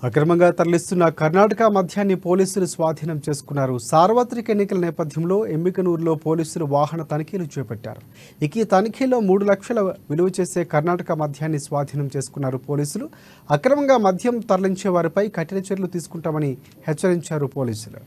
అక్రమంగా తరలిస్తున్న కర్ణాటక మద్యాన్ని పోలీసులు స్వాధీనం చేసుకున్నారు. సార్వత్రిక ఎన్నికల నేపథ్యంలో ఎమ్మికనూరులో పోలీసులు వాహన తనిఖీలు చేపట్టారు. ఈ తనిఖీలో 3 లక్షల విలువ చేసే కర్ణాటక మద్యాన్ని స్వాధీనం చేసుకున్నారు పోలీసులు. అక్రమంగా మద్యం తరలించే వారిపై కఠిన చర్యలు తీసుకుంటామని హెచ్చరించారు పోలీసులు.